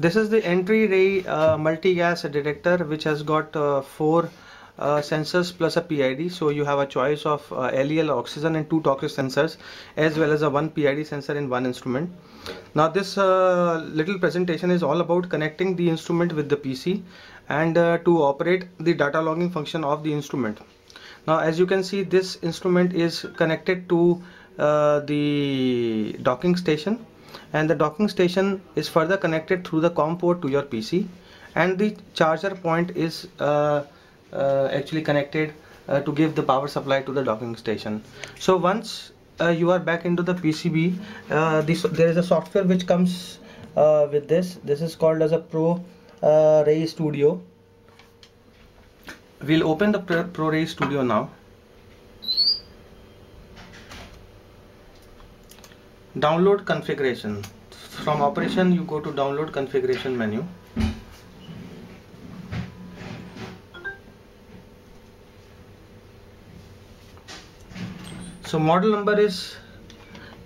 This is the entry ray multi-gas detector, which has got four sensors plus a PID. So you have a choice of LEL oxygen and two toxic sensors, as well as a one PID sensor in one instrument. Now this little presentation is all about connecting the instrument with the PC and to operate the data logging function of the instrument. Now as you can see, this instrument is connected to the docking station, and the docking station is further connected through the COM port to your PC, and the charger point is actually connected to give the power supply to the docking station. So once you are back into the PCB, there is a software which comes with this. This is called as a Pro Ray Studio. We'll open the Pro Ray Studio now. Download configuration. From operation you go to download configuration menu. So model number is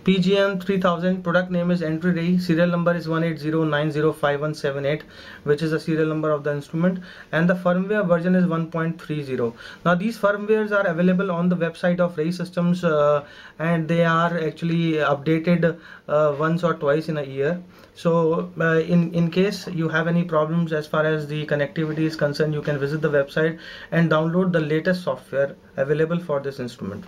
PGM 3000, product name is Entry Ray, serial number is 180905178, which is the serial number of the instrument, and the firmware version is 1.30. Now these firmwares are available on the website of Ray Systems, and they are actually updated once or twice in a year. So in case you have any problems as far as the connectivity is concerned, you can visit the website and download the latest software available for this instrument.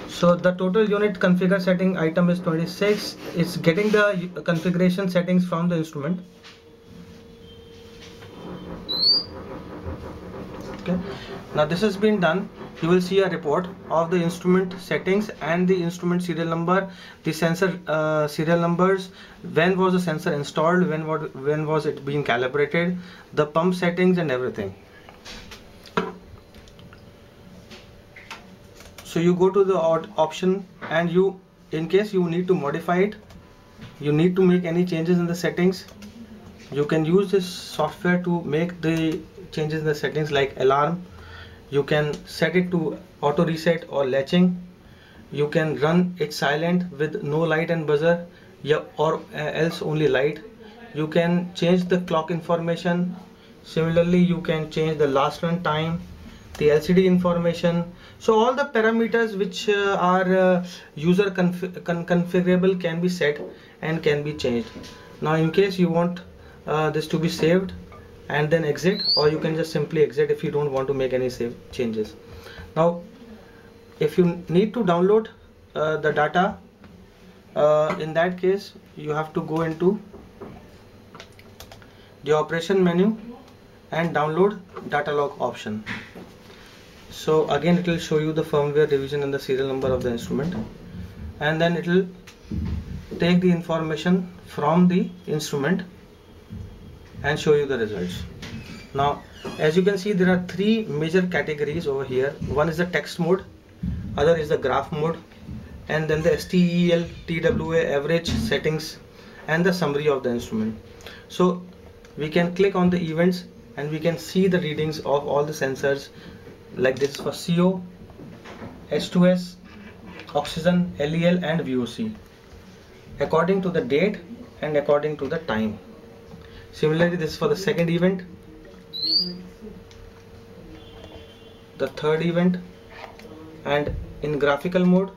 So the total unit configure setting item is 26. It's getting the configuration settings from the instrument. Okay. Now this has been done. You will see a report of the instrument settings and the instrument serial number, the sensor serial numbers, when was the sensor installed, when was it being calibrated, the pump settings and everything. So you go to the option, and you, in case you need to modify it, you need to make any changes in the settings, you can use this software to make the changes in the settings, like alarm. You can set it to auto reset or latching. You can run it silent with no light and buzzer, or else only light. You can change the clock information. Similarly, you can change the last run time, the LCD information. So all the parameters which are user configurable can be set and can be changed. Now in case you want this to be saved and then exit, or you can just simply exit if you don't want to make any save changes. Now if you need to download the data, in that case you have to go into the operation menu and download data log option. So again it will show you the firmware revision and the serial number of the instrument, and then it will take the information from the instrument and show you the results. Now as you can see, there are three major categories over here. One is the text mode, other is the graph mode, and then the STEL, TWA, average, settings, and the summary of the instrument. So we can click on the events and we can see the readings of all the sensors, like this for CO, H2S, oxygen, LEL and VOC, according to the date and according to the time. Similarly, this is for the second event, the third event, and in graphical mode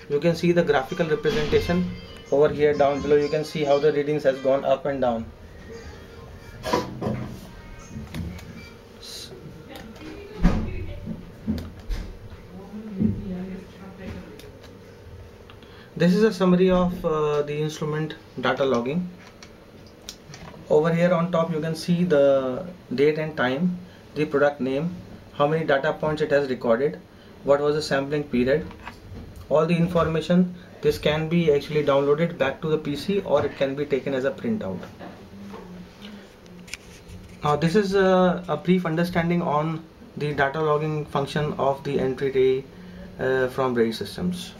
you can see the graphical representation. Over here down below you can see how the readings has gone up and down. This is a summary of the instrument data logging. Over here on top you can see the date and time, the product name, how many data points it has recorded, what was the sampling period, all the information. This can be actually downloaded back to the PC, or it can be taken as a printout. Now this is a brief understanding on the data logging function of the Entry Ray from Ray Systems.